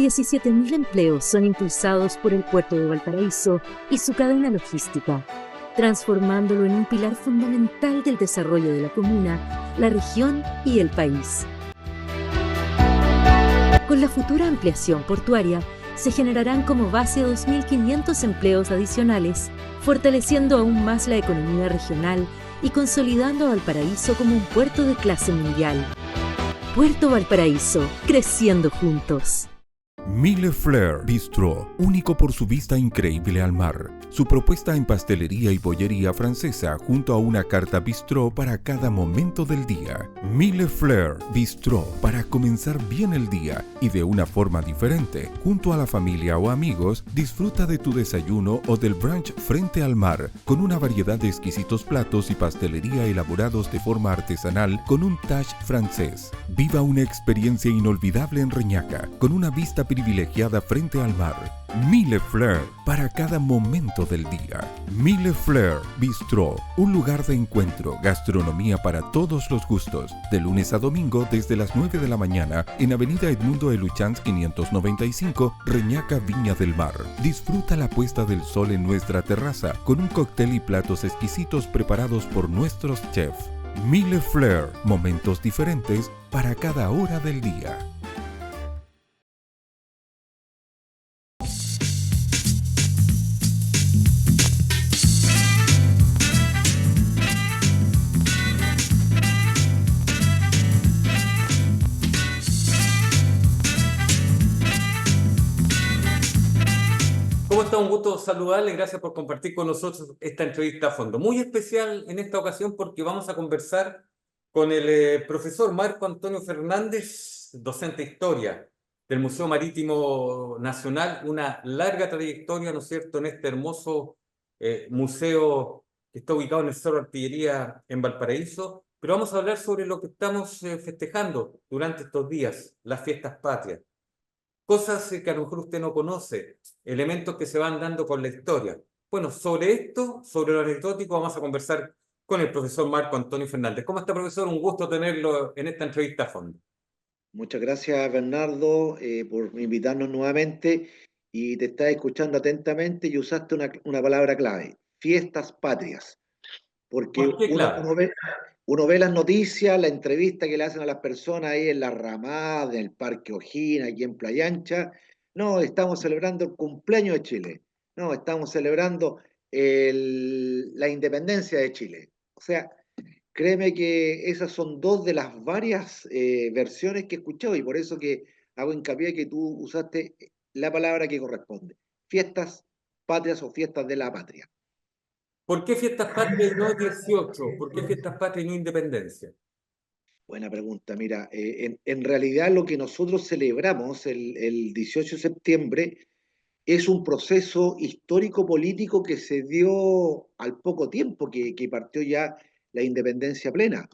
17.000 empleos son impulsados por el puerto de Valparaíso y su cadena logística, transformándolo en un pilar fundamental del desarrollo de la comuna, la región y el país. Con la futura ampliación portuaria, se generarán como base 2.500 empleos adicionales, fortaleciendo aún más la economía regional y consolidando a Valparaíso como un puerto de clase mundial. Puerto Valparaíso, creciendo juntos. Mille Fleurs Bistro, único por su vista increíble al mar. Su propuesta en pastelería y bollería francesa junto a una carta bistró para cada momento del día. Mille Fleurs Bistro, para comenzar bien el día y de una forma diferente. Junto a la familia o amigos, disfruta de tu desayuno o del brunch frente al mar, con una variedad de exquisitos platos y pastelería elaborados de forma artesanal con un touch francés. Viva una experiencia inolvidable en Reñaca, con una vista privilegiada frente al mar. Mille Fleurs, para cada momento del día. Mille Fleurs Bistro, un lugar de encuentro, gastronomía para todos los gustos, de lunes a domingo desde las 9 de la mañana en Avenida Edmundo Eluchans 595, Reñaca, Viña del Mar. Disfruta la puesta del sol en nuestra terraza con un cóctel y platos exquisitos preparados por nuestros chefs. Mille Fleurs, momentos diferentes para cada hora del día. ¿Cómo está? Un gusto saludarle. Gracias por compartir con nosotros esta entrevista a fondo. Muy especial en esta ocasión porque vamos a conversar con el profesor Marco Antonio Fernández, docente de Historia del Museo Marítimo Nacional. Una larga trayectoria, ¿no es cierto?, en este hermoso museo que está ubicado en el Cerro Artillería en Valparaíso. Pero vamos a hablar sobre lo que estamos festejando durante estos días, las fiestas patrias. Cosas que a lo mejor usted no conoce, elementos que se van dando con la historia. Bueno, sobre esto, sobre lo anecdótico, vamos a conversar con el profesor Marco Antonio Fernández. ¿Cómo está, profesor? Un gusto tenerlo en esta entrevista a fondo. Muchas gracias, Bernardo, por invitarnos nuevamente y te estaba escuchando atentamente y usaste una palabra clave, fiestas patrias, porque ¿Por qué clave? uno ve las noticias, la entrevista que le hacen a las personas ahí en la Ramada, en el Parque O'Higgins, aquí en Playa Ancha. No, estamos celebrando el cumpleaños de Chile. No, estamos celebrando la independencia de Chile. O sea, créeme que esas son dos de las varias versiones que he escuchado y por eso que hago hincapié que tú usaste la palabra que corresponde. Fiestas patrias o fiestas de la patria. ¿Por qué fiestas patrias y no 18? ¿Por qué fiestas patrias y no independencia? Buena pregunta. Mira, en realidad lo que nosotros celebramos el 18 de septiembre es un proceso histórico-político que se dio al poco tiempo que partió ya la independencia plena.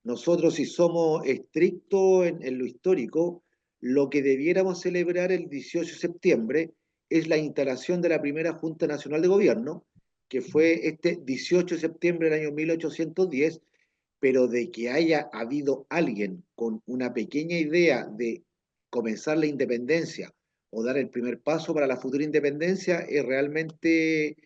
Nosotros, si somos estrictos en lo histórico, lo que debiéramos celebrar el 18 de septiembre es la instalación de la primera Junta Nacional de Gobierno, que fue este 18 de septiembre del año 1810, pero de que haya habido alguien con una pequeña idea de comenzar la independencia o dar el primer paso para la futura independencia, es realmente,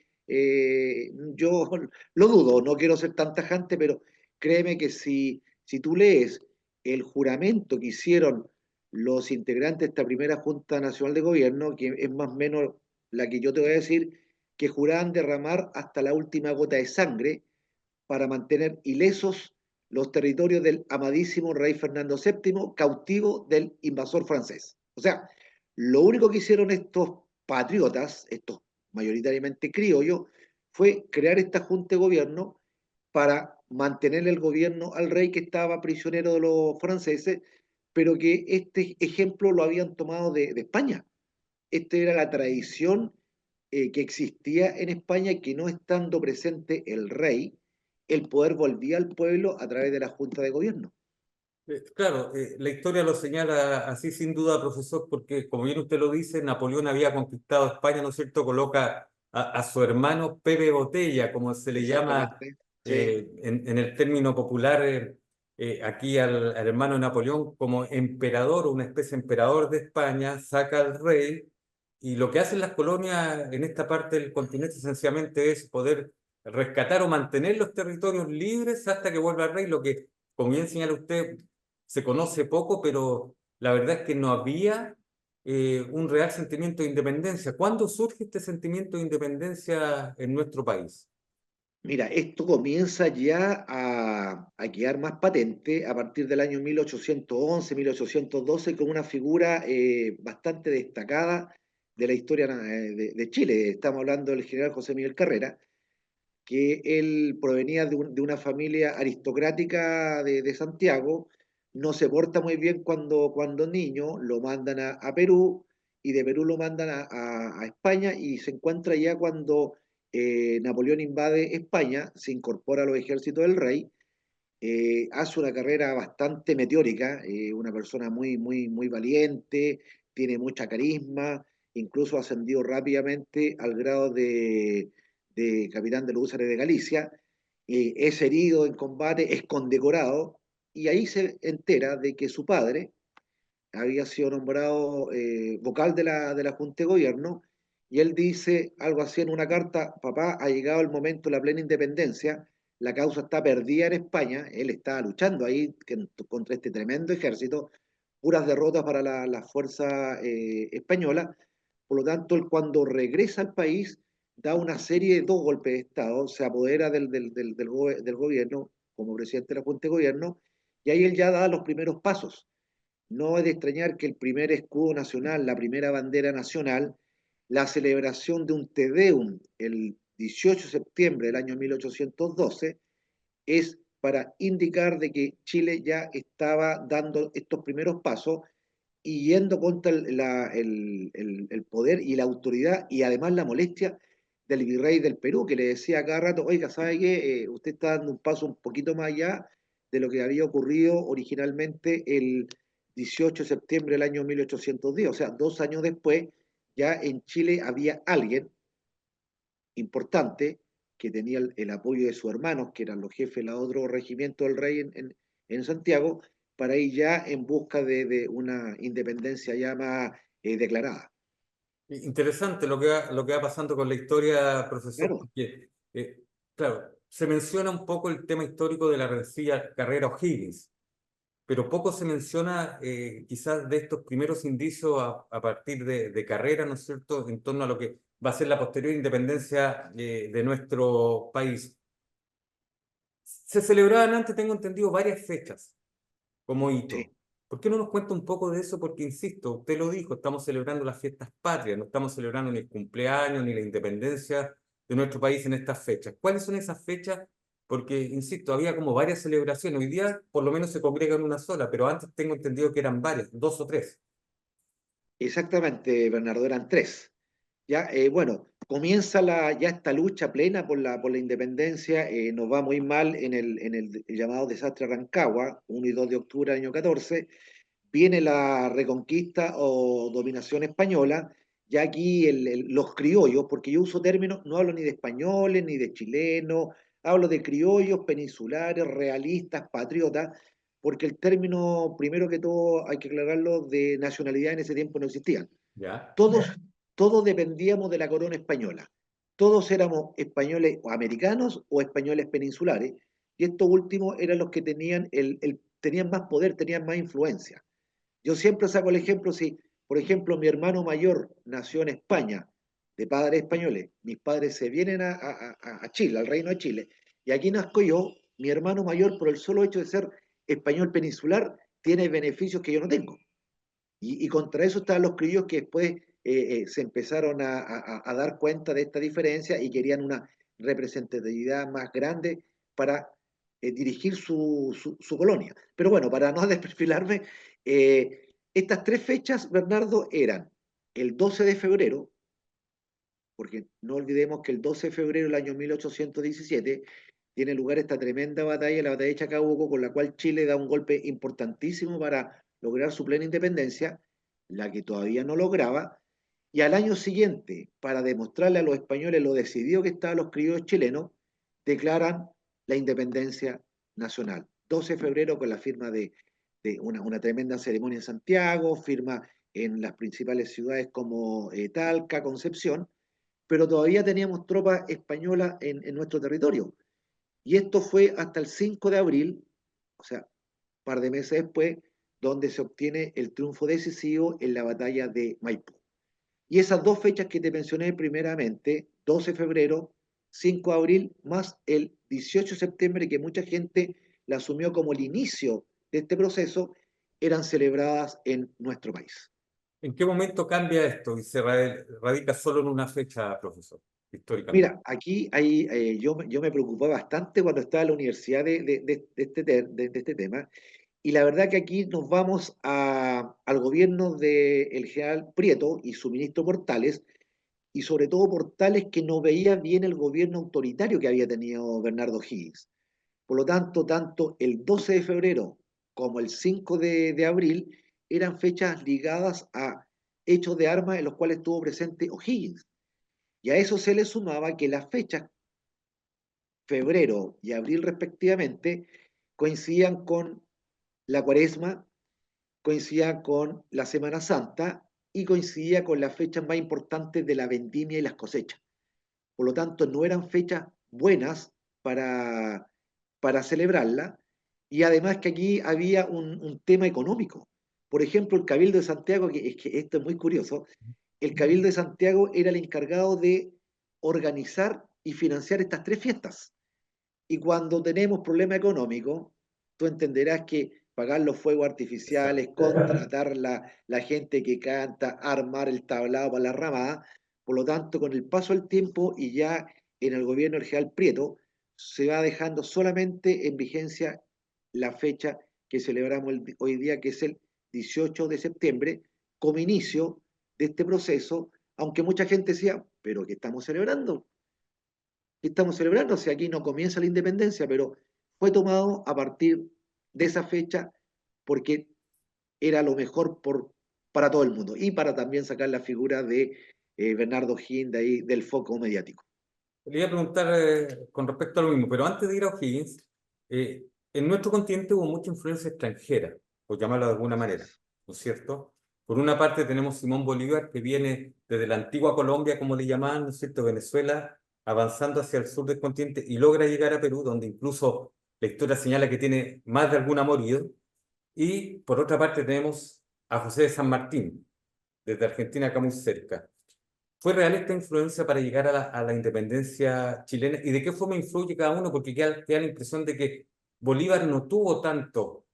yo lo dudo, no quiero ser tan tajante, pero créeme que si tú lees el juramento que hicieron los integrantes de esta primera Junta Nacional de Gobierno, que es más o menos la que yo te voy a decir, que juraban derramar hasta la última gota de sangre para mantener ilesos los territorios del amadísimo rey Fernando VII, cautivo del invasor francés. O sea, lo único que hicieron estos patriotas, estos mayoritariamente criollos, fue crear esta junta de gobierno para mantener el gobierno al rey que estaba prisionero de los franceses, pero que este ejemplo lo habían tomado de España. Esta era la tradición que existía en España, que no estando presente el rey, el poder volvía al pueblo a través de la Junta de Gobierno. Claro, la historia lo señala así sin duda, profesor, porque como bien usted lo dice, Napoleón había conquistado España, ¿no es cierto? Coloca a su hermano Pepe Botella, como se le llama Exactamente. Sí, en el término popular, aquí al hermano Napoleón como emperador o una especie de emperador de España, saca al rey y lo que hacen las colonias en esta parte del continente esencialmente es poder rescatar o mantener los territorios libres hasta que vuelva el rey, lo que, como bien señala usted, se conoce poco, pero la verdad es que no había un real sentimiento de independencia. ¿Cuándo surge este sentimiento de independencia en nuestro país? Mira, esto comienza ya a quedar más patente a partir del año 1811, 1812, con una figura bastante destacada de la historia de Chile. Estamos hablando del general José Miguel Carrera, que él provenía de una familia aristocrática de Santiago, no se porta muy bien cuando niño, lo mandan a Perú y de Perú lo mandan a España y se encuentra ya cuando Napoleón invade España, se incorpora a los ejércitos del rey, hace una carrera bastante meteórica, una persona muy valiente, tiene mucha carisma, incluso ascendió rápidamente al grado de capitán de los húsares de Galicia, es herido en combate, es condecorado, y ahí se entera de que su padre había sido nombrado vocal de la Junta de Gobierno, y él dice algo así en una carta: papá, ha llegado el momento de la plena independencia, la causa está perdida en España, él estaba luchando ahí contra este tremendo ejército, puras derrotas para la fuerza española, por lo tanto, él cuando regresa al país da una serie de 2 golpes de Estado, se apodera del gobierno como presidente de la Junta de Gobierno, y ahí él ya da los primeros pasos. No es de extrañar que el primer escudo nacional, la primera bandera nacional, la celebración de un Te Deum el 18 de septiembre del año 1812, es para indicar de que Chile ya estaba dando estos primeros pasos y yendo contra el poder y la autoridad y además la molestia del virrey del Perú, que le decía a cada rato: oiga, ¿sabe qué? Usted está dando un paso un poquito más allá de lo que había ocurrido originalmente el 18 de septiembre del año 1810. O sea, 2 años después, ya en Chile había alguien importante que tenía el apoyo de sus hermanos, que eran los jefes de los otros regimientos del rey en Santiago, para ir ya en busca de una independencia ya más declarada. Interesante lo que va pasando con la historia, profesor, Claro, porque, claro, se menciona un poco el tema histórico de la rencilla Carrera-O'Higgins, pero poco se menciona quizás de estos primeros indicios a partir de Carrera, ¿no es cierto?, en torno a lo que va a ser la posterior independencia de nuestro país. Se celebraban antes, tengo entendido, varias fechas como sí. hito. ¿Por qué no nos cuenta un poco de eso? Porque, insisto, usted lo dijo, estamos celebrando las fiestas patrias, no estamos celebrando ni el cumpleaños ni la independencia de nuestro país en estas fechas. ¿Cuáles son esas fechas? Porque, insisto, había como varias celebraciones. Hoy día por lo menos se congrega en una sola, pero antes tengo entendido que eran varias, 2 o 3. Exactamente, Bernardo, eran 3. Ya, bueno, comienza ya esta lucha plena por la independencia, nos va muy mal en el llamado desastre Rancagua, 1 y 2 de octubre del año 14, viene la reconquista o dominación española, ya aquí los criollos, porque yo uso términos, no hablo ni de españoles ni de chilenos, hablo de criollos, peninsulares, realistas, patriotas, porque el término, primero que todo, hay que aclararlo, de nacionalidad en ese tiempo no existía. ¿Ya? Todos dependíamos de la corona española. Todos éramos españoles o americanos o españoles peninsulares, y estos últimos eran los que tenían más poder, tenían más influencia. Yo siempre saco el ejemplo: si, por ejemplo, mi hermano mayor nació en España, de padres españoles, mis padres se vienen a Chile, al Reino de Chile, y aquí nazco yo, mi hermano mayor, por el solo hecho de ser español peninsular, tiene beneficios que yo no tengo. Y contra eso estaban los criollos que después se empezaron a dar cuenta de esta diferencia y querían una representatividad más grande para dirigir su colonia. Pero bueno, para no desperfilarme, estas 3 fechas, Bernardo, eran el 12 de febrero, porque no olvidemos que el 12 de febrero del año 1817 tiene lugar esta tremenda batalla, la batalla de Chacabuco, con la cual Chile da un golpe importantísimo para lograr su plena independencia, la que todavía no lograba, y al año siguiente, para demostrarle a los españoles lo decidido que estaban los criollos chilenos, declaran la independencia nacional. 12 de febrero con la firma de una tremenda ceremonia en Santiago, firma en las principales ciudades como Talca, Concepción, pero todavía teníamos tropas españolas en nuestro territorio. Y esto fue hasta el 5 de abril, o sea, un par de meses después, donde se obtiene el triunfo decisivo en la batalla de Maipú. Y esas dos fechas que te mencioné primeramente, 12 de febrero, 5 de abril, más el 18 de septiembre, que mucha gente la asumió como el inicio de este proceso, eran celebradas en nuestro país. ¿En qué momento cambia esto y se radica solo en una fecha, profesor, históricamente? Mira, aquí yo me preocupé bastante cuando estaba en la universidad de este tema, y la verdad que aquí nos vamos al gobierno del general Prieto y su ministro Portales, y sobre todo Portales que no veía bien el gobierno autoritario que había tenido Bernardo Higgins. Por lo tanto, tanto el 12 de febrero como el 5 de abril eran fechas ligadas a hechos de armas en los cuales estuvo presente O'Higgins. Y a eso se le sumaba que las fechas, febrero y abril respectivamente, coincidían con la Cuaresma, coincidían con la Semana Santa y coincidía con las fechas más importantes de la vendimia y las cosechas. Por lo tanto, no eran fechas buenas para celebrarla. Y además que aquí había un tema económico. Por ejemplo, el Cabildo de Santiago, que esto es muy curioso, el Cabildo de Santiago era el encargado de organizar y financiar estas tres fiestas. Y cuando tenemos problema económico, tú entenderás que pagar los fuegos artificiales, Exacto. contratar la gente que canta, armar el tablado para la ramada. Por lo tanto, con el paso del tiempo y ya en el gobierno del general Prieto, se va dejando solamente en vigencia la fecha que celebramos hoy día, que es el 18 de septiembre, como inicio de este proceso, aunque mucha gente decía, pero ¿qué estamos celebrando? Estamos celebrando, si aquí no comienza la independencia, pero fue tomado a partir de esa fecha porque era lo mejor para todo el mundo y para también sacar la figura de Bernardo Higgins de ahí, del foco mediático. Le iba a preguntar con respecto a lo mismo, pero antes de ir a O'Higgins, en nuestro continente hubo mucha influencia extranjera, por llamarlo de alguna Así manera, es. ¿no es cierto? Por una parte tenemos Simón Bolívar, que viene desde la antigua Colombia, como le llamaban, ¿no es cierto?, Venezuela, avanzando hacia el sur del continente y logra llegar a Perú, donde incluso la historia señala que tiene más de algún amor. Y por otra parte tenemos a José de San Martín, desde Argentina, acá muy cerca. ¿Fue real esta influencia para llegar a la independencia chilena? ¿Y de qué forma influye cada uno? Porque queda la impresión de que Bolívar no tuvo tanto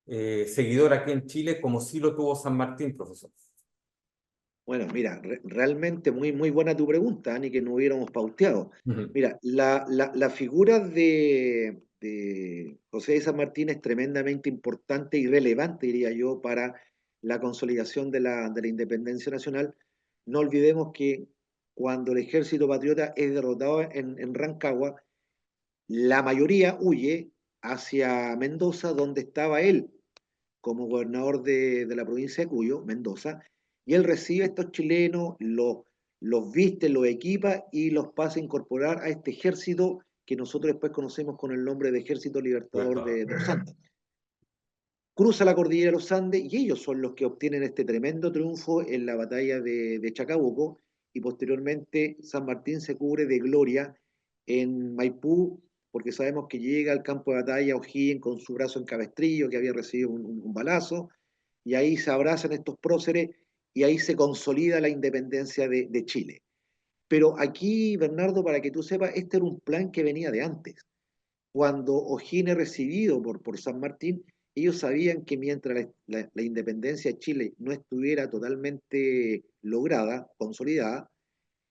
seguidor aquí en Chile como sí lo tuvo San Martín, profesor. Bueno, mira, realmente muy buena tu pregunta, ni que no hubiéramos pauteado. Ujú. Mira, la figura de José de San Martín es tremendamente importante y relevante, diría yo, para la consolidación de la independencia nacional. No olvidemos que cuando el ejército patriota es derrotado en Rancagua, la mayoría huye hacia Mendoza, donde estaba él como gobernador de la provincia de Cuyo, Mendoza, y él recibe a estos chilenos, los viste, los equipa y los pasa a incorporar a este ejército que nosotros después conocemos con el nombre de Ejército Libertador Libertador. de los Andes. Cruza la cordillera de los Andes y ellos son los que obtienen este tremendo triunfo en la batalla de Chacabuco, y posteriormente San Martín se cubre de gloria en Maipú, porque sabemos que llega al campo de batalla O'Higgins con su brazo en cabestrillo, que había recibido un balazo, y ahí se abrazan estos próceres y ahí se consolida la independencia de Chile. Pero aquí, Bernardo, para que tú sepas, este era un plan que venía de antes. Cuando O'Higgins es recibido por San Martín, ellos sabían que mientras la independencia de Chile no estuviera totalmente lograda, consolidada,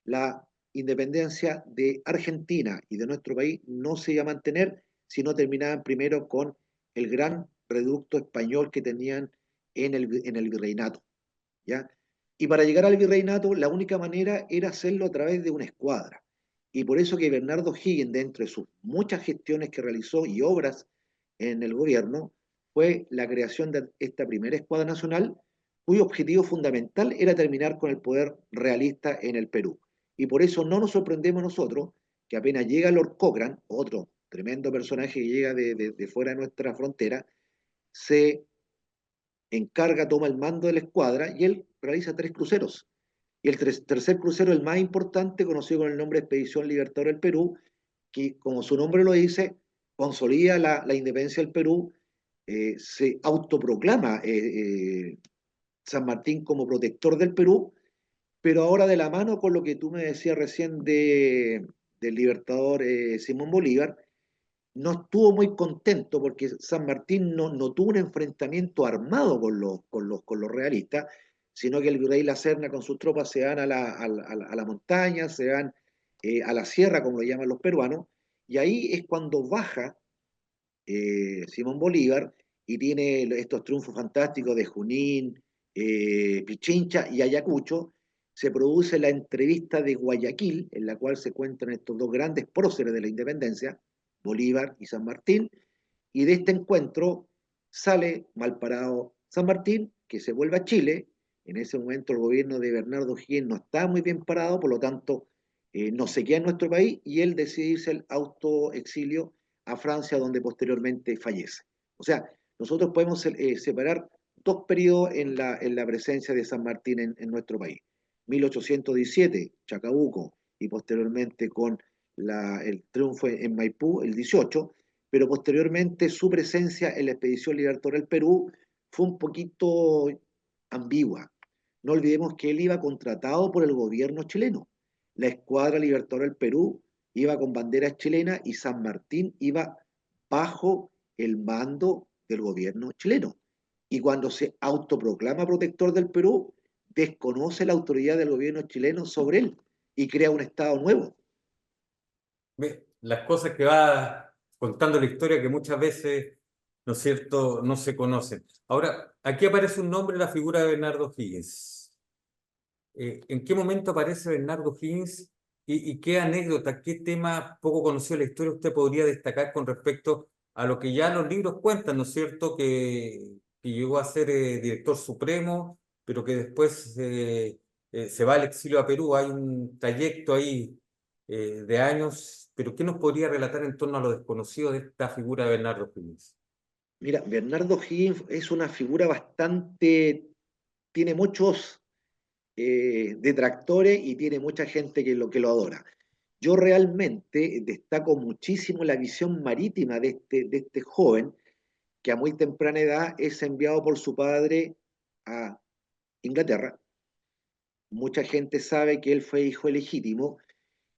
la independencia de Argentina y de nuestro país no se iba a mantener si no terminaban primero con el gran reducto español que tenían en el virreinato, ¿ya? Y para llegar al virreinato, la única manera era hacerlo a través de una escuadra. Y por eso que Bernardo Higgins, dentro de sus muchas gestiones que realizó y obras en el gobierno, fue la creación de esta primera escuadra nacional, cuyo objetivo fundamental era terminar con el poder realista en el Perú. Y por eso no nos sorprendemos nosotros que apenas llega Lord Cochrane, otro tremendo personaje que llega de fuera de nuestra frontera, se encarga, toma el mando de la escuadra y él realiza 3 cruceros. Y el tercer crucero, el más importante, conocido con el nombre de Expedición Libertadora del Perú, que como su nombre lo dice, consolida la independencia del Perú, se autoproclama San Martín como protector del Perú, pero ahora de la mano con lo que tú me decías recién del libertador Simón Bolívar, no estuvo muy contento porque San Martín no tuvo un enfrentamiento armado con los realistas, sino que el virrey La Serna con sus tropas se van a la montaña, se van a la sierra, como lo llaman los peruanos, y ahí es cuando baja Simón Bolívar y tiene estos triunfos fantásticos de Junín, Pichincha y Ayacucho. Se produce la entrevista de Guayaquil, en la cual se cuentan estos dos grandes próceres de la independencia, Bolívar y San Martín, y de este encuentro sale mal parado San Martín, que se vuelve a Chile. En ese momento el gobierno de Bernardo O'Higgins no está muy bien parado, por lo tanto no se queda en nuestro país y él decide irse al autoexilio a Francia, donde posteriormente fallece. O sea, nosotros podemos separar 2 periodos en la presencia de San Martín en nuestro país. 1817, Chacabuco, y posteriormente con el triunfo en Maipú, el 18, pero posteriormente su presencia en la Expedición Libertadora del Perú fue un poquito ambigua. No olvidemos que él iba contratado por el gobierno chileno. La Escuadra Libertadora del Perú iba con banderas chilenas y San Martín iba bajo el mando del gobierno chileno. Y cuando se autoproclama protector del Perú, desconoce la autoridad del gobierno chileno sobre él y crea un Estado nuevo. Las cosas que va contando la historia que muchas veces, ¿no es cierto?, no se conocen. Ahora, aquí aparece un nombre, la figura de Bernardo Higgins. ¿En qué momento aparece Bernardo Higgins y qué anécdota, qué tema poco conocido de la historia usted podría destacar con respecto a lo que ya los libros cuentan, ¿no es cierto?, que llegó a ser director supremo, pero que después se va al exilio a Perú? Hay un trayecto ahí de años, pero ¿qué nos podría relatar en torno a lo desconocido de esta figura de Bernardo Higgins? Mira, Bernardo Higgins es una figura bastante, tiene muchos detractores y tiene mucha gente que lo adora. Yo realmente destaco muchísimo la visión marítima de este joven que a muy temprana edad es enviado por su padre a Inglaterra. Mucha gente sabe que él fue hijo ilegítimo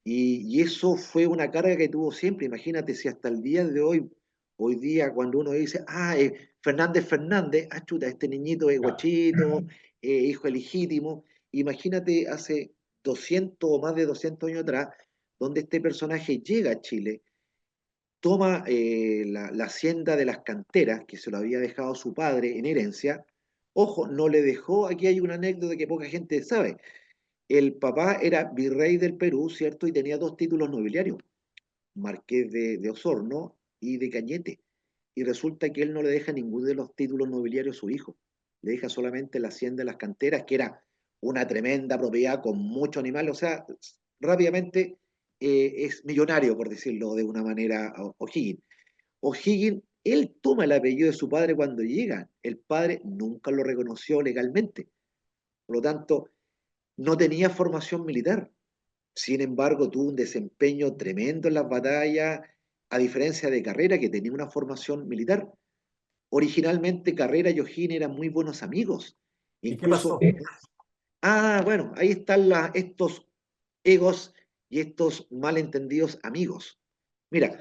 y eso fue una carga que tuvo siempre. Imagínate si hasta el día de hoy día cuando uno dice, Fernández Fernández, chuta, este niñito es guachito, hijo ilegítimo. Imagínate hace 200 o más de 200 años atrás, donde este personaje llega a Chile, toma la hacienda de las canteras, que se lo había dejado su padre en herencia. Ojo, no le dejó, aquí hay una anécdota que poca gente sabe. El papá era virrey del Perú, ¿cierto? Y tenía 2 títulos nobiliarios, Marqués de Osorno y de Cañete. Y resulta que él no le deja ninguno de los títulos nobiliarios a su hijo. Le deja solamente la hacienda de las canteras, que era una tremenda propiedad con muchos animales. O sea, rápidamente es millonario, por decirlo de una manera, O'Higgins. O'Higgins, él toma el apellido de su padre cuando llega. El padre nunca lo reconoció legalmente. Por lo tanto, no tenía formación militar. Sin embargo, tuvo un desempeño tremendo en las batallas, a diferencia de Carrera, que tenía una formación militar. Originalmente, Carrera y O'Higgins eran muy buenos amigos. ¿Y qué Incluso, pasó? bueno, ahí están estos egos y estos malentendidos amigos. Mira,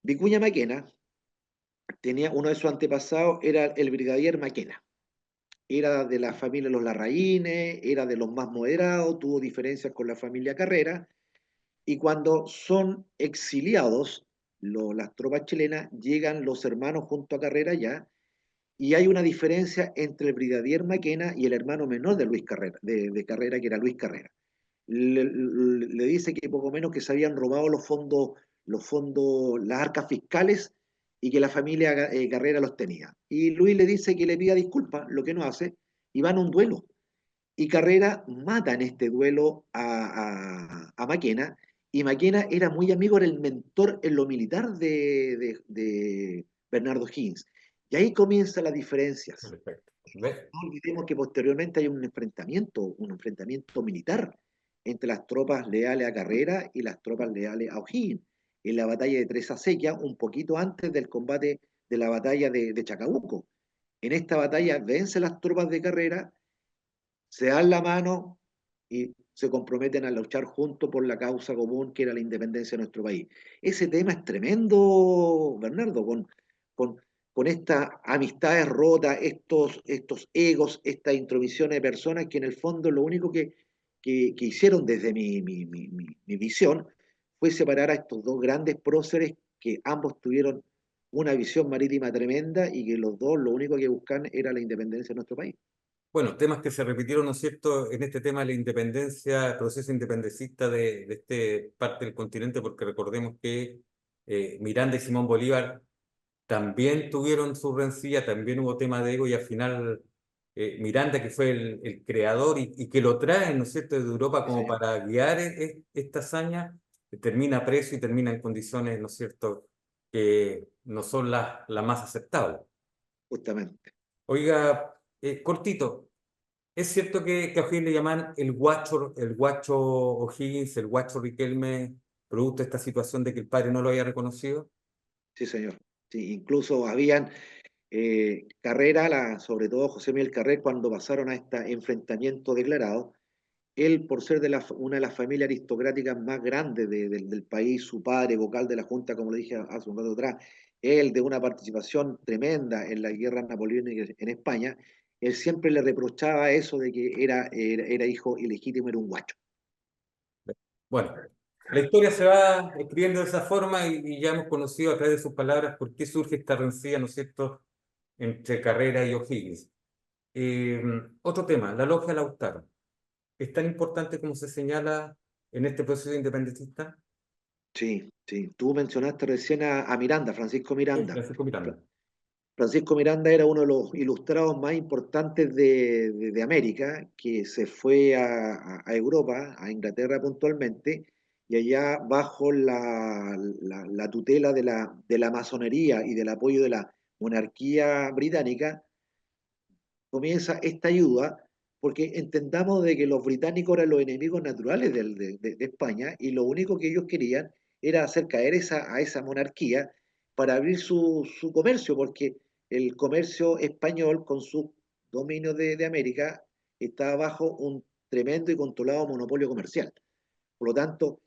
Vicuña Maquena tenía uno de sus antepasados, era el brigadier Maquena. Era de la familia de los Larraínes, era de los más moderados, tuvo diferencias con la familia Carrera, y cuando son exiliados las tropas chilenas, llegan los hermanos junto a Carrera ya, y hay una diferencia entre el brigadier Maquena y el hermano menor de Luis Carrera, de Carrera, que era Luis Carrera. Le dice que poco menos que se habían robado los fondos, las arcas fiscales y que la familia Carrera los tenía. Y Luis le dice que le pida disculpas, lo que no hace, y van a un duelo. Y Carrera mata en este duelo a Maquena y Maquena era muy amigo, era el mentor en lo militar de Bernardo Higgins. Y ahí comienzan las diferencias. Perfecto. ¿Ves? No olvidemos que posteriormente hay un enfrentamiento militar entre las tropas leales a Carrera y las tropas leales a O'Higgins, en la batalla de Tres Acequias, un poquito antes del combate de la batalla de Chacabuco. En esta batalla vence las tropas de Carrera, se dan la mano y se comprometen a luchar juntos por la causa común que era la independencia de nuestro país. Ese tema es tremendo, Bernardo, con, con estas amistades rotas, estos egos, estas intromisiones de personas que en el fondo lo único que hicieron desde mi visión fue separar a estos dos grandes próceres que ambos tuvieron una visión marítima tremenda y que los dos lo único que buscan era la independencia de nuestro país. Bueno, temas que se repitieron, ¿no es cierto?, en este tema de la independencia, el proceso independentista de este parte del continente, porque recordemos que Miranda y Simón Bolívar también tuvieron su rencilla, también hubo tema de ego y al final Miranda, que fue el creador y que lo trae, ¿no es cierto?, desde Europa Sí, como señor, para guiar esta hazaña, termina preso y termina en condiciones, ¿no es cierto?, que no son las más aceptables. justamente. Oiga, cortito, ¿es cierto que a O'Higgins le llaman el guacho O'Higgins, el guacho Riquelme, producto de esta situación de que el padre no lo había reconocido? Sí, señor. Sí, incluso habían Carrera, sobre todo José Miguel Carrera, cuando pasaron a este enfrentamiento declarado, él, por ser de una de las familias aristocráticas más grandes del país, su padre, vocal de la Junta, como le dije hace un rato atrás, él de una participación tremenda en la guerra napoleónica en España, él siempre le reprochaba eso de que era hijo ilegítimo, era un guacho. Bueno, la historia se va escribiendo de esa forma y ya hemos conocido a través de sus palabras por qué surge esta rencilla, ¿no es cierto?, entre Carrera y O'Higgins. Eh, Otro tema, la logia Lautaro. ¿Es tan importante como se señala en este proceso independentista? Sí, sí. Tú mencionaste recién a Miranda, Francisco Sí, Miranda. Francisco Miranda. Francisco Miranda era uno de los ilustrados más importantes de América, que se fue a Europa, a Inglaterra puntualmente, y allá bajo la tutela de la masonería y del apoyo de la monarquía británica, comienza esta ayuda, porque entendamos de que los británicos eran los enemigos naturales de España, y lo único que ellos querían era hacer caer a esa monarquía para abrir su comercio, porque el comercio español con su dominio de América estaba bajo un tremendo y controlado monopolio comercial. Por lo tanto,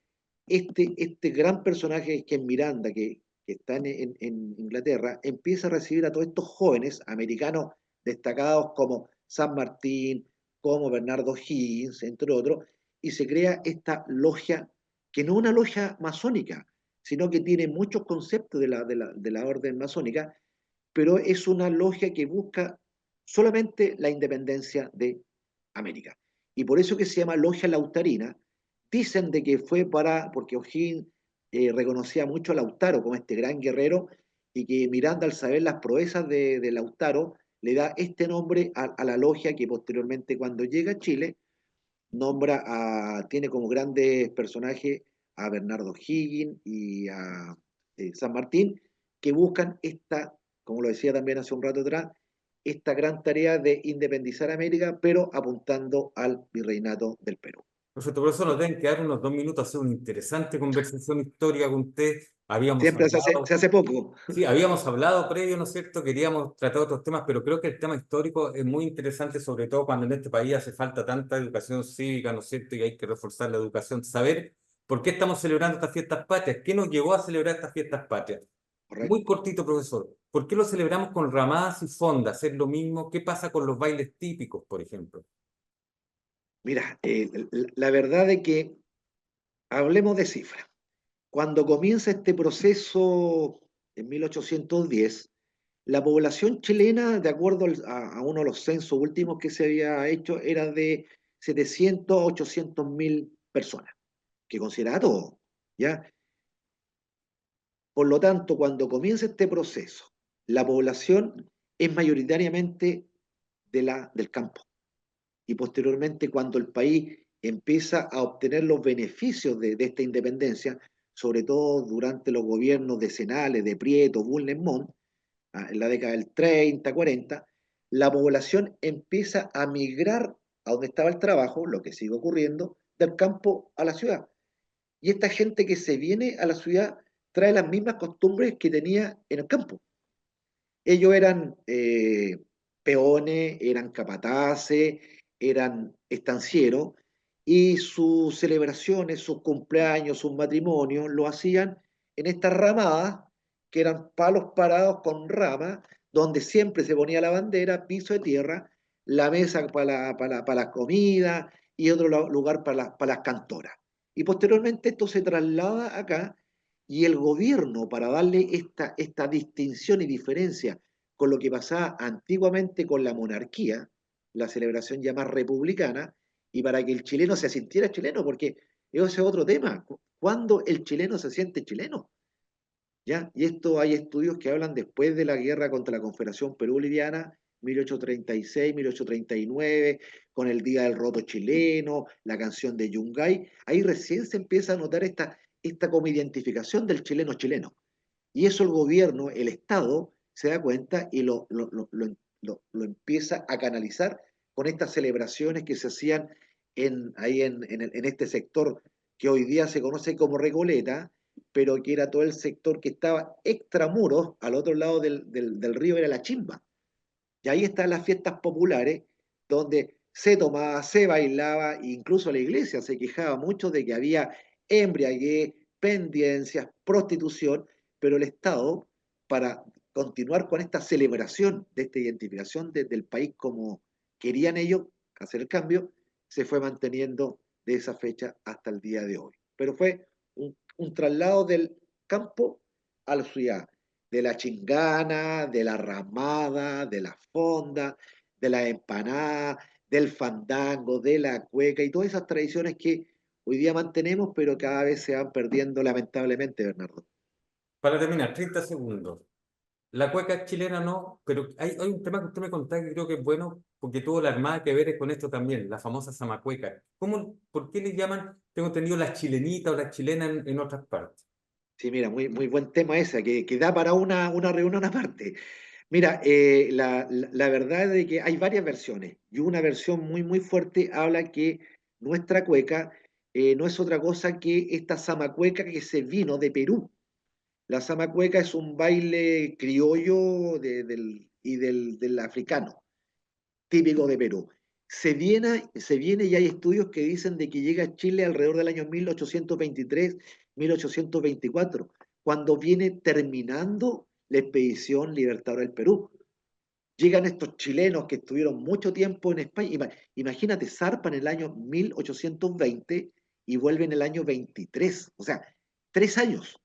este gran personaje que es Miranda, que está en Inglaterra, empieza a recibir a todos estos jóvenes americanos destacados como San Martín, como Bernardo Higgins, entre otros, y se crea esta logia, que no es una logia masónica, sino que tiene muchos conceptos de la orden masónica, pero es una logia que busca solamente la independencia de América. Y por eso que se llama logia lautarina. Dicen de que fue porque O'Higgins reconocía mucho a Lautaro como este gran guerrero, y que Miranda, al saber las proezas de Lautaro, le da este nombre a la logia, que posteriormente, cuando llega a Chile, tiene como grandes personajes a Bernardo Higgins y a San Martín, que buscan como lo decía también hace un rato atrás, esta gran tarea de independizar América, pero apuntando al virreinato del Perú. Perfecto, por eso nos deben quedar unos 2 minutos a hacer una interesante conversación histórica con usted. Habíamos Siempre se hablado, hace poco. sí, habíamos hablado previo, ¿no es cierto? Queríamos tratar otros temas, pero creo que el tema histórico es muy interesante, sobre todo cuando en este país hace falta tanta educación cívica, ¿no es cierto? Y hay que reforzar la educación, saber por qué estamos celebrando estas fiestas patrias, qué nos llevó a celebrar estas fiestas patrias. Muy Correcto. cortito, profesor. ¿Por qué lo celebramos con ramadas y fondas? ¿Es lo mismo? ¿Qué pasa con los bailes típicos, por ejemplo? Mira, la verdad es que hablemos de cifras. Cuando comienza este proceso en 1810, la población chilena, de acuerdo a uno de los censos últimos que se había hecho, era de 700 a 800 mil personas, que consideraba todo, ¿ya? Por lo tanto, cuando comienza este proceso, la población es mayoritariamente del campo. Y posteriormente, cuando el país empieza a obtener los beneficios de esta independencia, sobre todo durante los gobiernos decenales de Prieto, Bulnes, Montt, en la década del 30, 40, la población empieza a migrar a donde estaba el trabajo, lo que sigue ocurriendo, del campo a la ciudad. Y esta gente que se viene a la ciudad trae las mismas costumbres que tenía en el campo. Ellos eran peones, eran capataces, eran estancieros, y sus celebraciones, sus cumpleaños, sus matrimonios, lo hacían en estas ramadas, que eran palos parados con ramas, donde siempre se ponía la bandera, piso de tierra, la mesa para la comida y otro lugar para las cantoras. Y posteriormente esto se traslada acá, y el gobierno, para darle esta distinción y diferencia con lo que pasaba antiguamente con la monarquía, la celebración ya más republicana, y para que el chileno se sintiera chileno, porque ese es otro tema. ¿Cuándo el chileno se siente chileno? ¿Ya? Y esto hay estudios que hablan después de la guerra contra la Confederación Perú-Boliviana, 1836, 1839, con el Día del Roto chileno, la canción de Yungay. Ahí recién se empieza a notar esta como identificación del chileno chileno. Y eso el gobierno, el Estado, se da cuenta y lo empieza a canalizar con estas celebraciones que se hacían en este sector que hoy día se conoce como Recoleta, pero que era todo el sector que estaba extramuros, al otro lado del río era la Chimba. Y ahí están las fiestas populares, donde se tomaba, se bailaba, incluso la iglesia se quejaba mucho de que había embriaguez, pendencias, prostitución, pero el Estado, para continuar con esta celebración de esta identificación del país como querían ellos hacer el cambio, se fue manteniendo de esa fecha hasta el día de hoy. Pero fue un traslado del campo a la ciudad, de la chingana, de la ramada, de la fonda, de la empanada, del fandango, de la cueca y todas esas tradiciones que hoy día mantenemos, pero cada vez se van perdiendo lamentablemente, Bernardo. Para terminar, 30 segundos. La cueca chilena no, pero hay un tema que usted me contaba que creo que es bueno porque tuvo la Armada que ver con esto también, la famosa zamacueca. ¿Por qué le llaman, tengo entendido, las chilenitas o las chilenas en otras partes? Sí, mira, muy buen tema esa, que da para una reunión aparte. Mira, la verdad es de que hay varias versiones, y una versión muy fuerte habla que nuestra cueca no es otra cosa que esta zamacueca que se vino de Perú. La zamacueca es un baile criollo del africano, típico de Perú. Se viene y hay estudios que dicen de que llega a Chile alrededor del año 1823, 1824, cuando viene terminando la expedición libertadora del Perú. Llegan estos chilenos que estuvieron mucho tiempo en España. Imagínate, zarpan el año 1820 y vuelven el año 23, o sea, 3 años.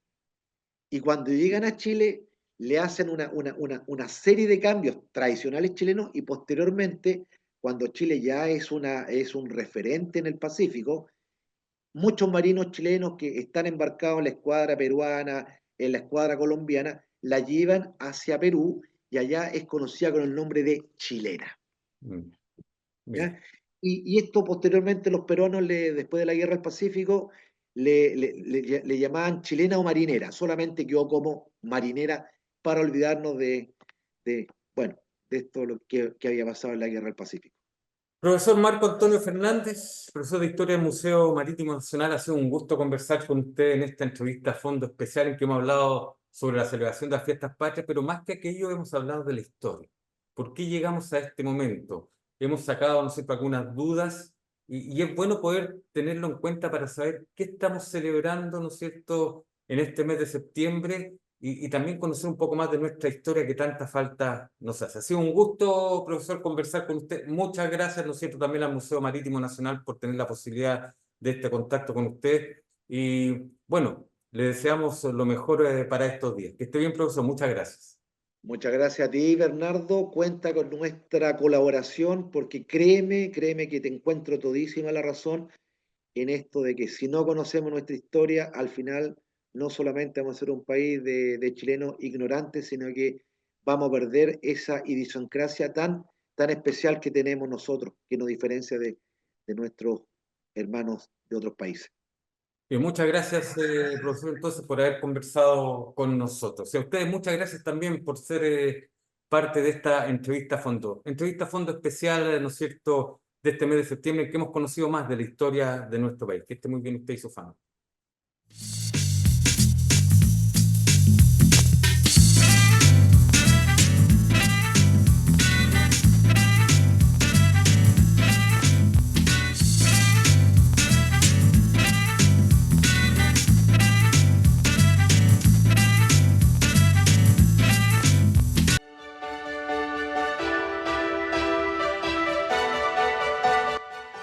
Y cuando llegan a Chile, le hacen una serie de cambios tradicionales chilenos, y posteriormente, cuando Chile ya es un referente en el Pacífico, muchos marinos chilenos que están embarcados en la escuadra peruana, en la escuadra colombiana, la llevan hacia Perú, y allá es conocida con el nombre de chilena. Mm, ¿Ya? mira. Y esto posteriormente los peruanos, después de la guerra del Pacífico, le llamaban chilena o marinera, solamente quedó como marinera para olvidarnos bueno, de esto que había pasado en la guerra del Pacífico. Profesor Marco Antonio Fernández, profesor de Historia del Museo Marítimo Nacional, ha sido un gusto conversar con usted en esta entrevista a fondo especial en que hemos hablado sobre la celebración de las fiestas patrias, pero más que aquello hemos hablado de la historia. ¿Por qué llegamos a este momento? Hemos sacado, no sé, algunas dudas y es bueno poder tenerlo en cuenta para saber qué estamos celebrando, ¿no es cierto?, en este mes de septiembre y también conocer un poco más de nuestra historia que tanta falta nos hace. Ha sido un gusto, profesor, conversar con usted. Muchas gracias, ¿no es cierto?, también al Museo Marítimo Nacional por tener la posibilidad de este contacto con usted. Y bueno, le deseamos lo mejor para estos días. Que esté bien, profesor. Muchas gracias. Muchas gracias a ti, Bernardo. Cuenta con nuestra colaboración, porque créeme que te encuentro todísima la razón en esto de que si no conocemos nuestra historia, al final no solamente vamos a ser un país de chilenos ignorantes, sino que vamos a perder esa idiosincrasia tan especial que tenemos nosotros, que nos diferencia de nuestros hermanos de otros países. Y muchas gracias, profesor, entonces, por haber conversado con nosotros. Y a ustedes, muchas gracias también por ser parte de esta entrevista a fondo. Entrevista a fondo especial, ¿no es cierto?, de este mes de septiembre, en que hemos conocido más de la historia de nuestro país. Que esté muy bien usted y su familia.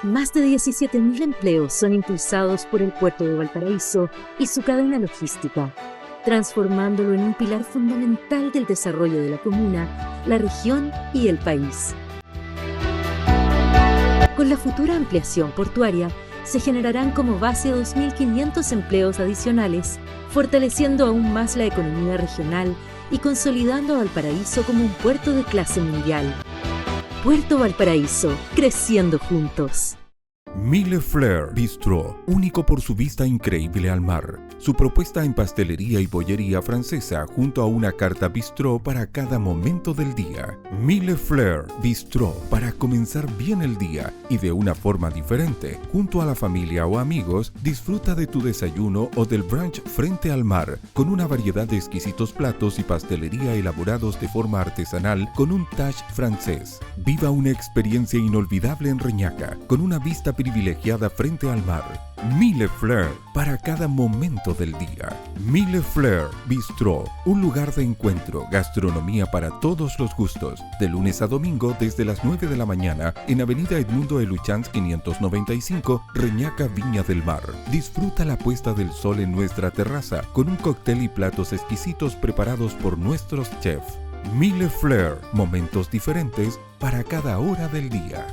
Más de 17.000 empleos son impulsados por el puerto de Valparaíso y su cadena logística, transformándolo en un pilar fundamental del desarrollo de la comuna, la región y el país. Con la futura ampliación portuaria, se generarán como base 2.500 empleos adicionales, fortaleciendo aún más la economía regional y consolidando a Valparaíso como un puerto de clase mundial. Puerto Valparaíso, creciendo juntos. Mille Fleurs Bistro, único por su vista increíble al mar. Su propuesta en pastelería y bollería francesa junto a una carta bistró para cada momento del día. Mille Fleurs Bistro, para comenzar bien el día y de una forma diferente. Junto a la familia o amigos, disfruta de tu desayuno o del brunch frente al mar, con una variedad de exquisitos platos y pastelería elaborados de forma artesanal con un touch francés. Viva una experiencia inolvidable en Reñaca, con una vista privilegiada frente al mar. Mille Fleurs, para cada momento del día. Mille Fleurs Bistro, un lugar de encuentro, gastronomía para todos los gustos, de lunes a domingo desde las 9 de la mañana en Avenida Edmundo Eluchans 595, Reñaca, Viña del Mar. Disfruta la puesta del sol en nuestra terraza con un cóctel y platos exquisitos preparados por nuestros chefs. Mille Fleurs, momentos diferentes para cada hora del día.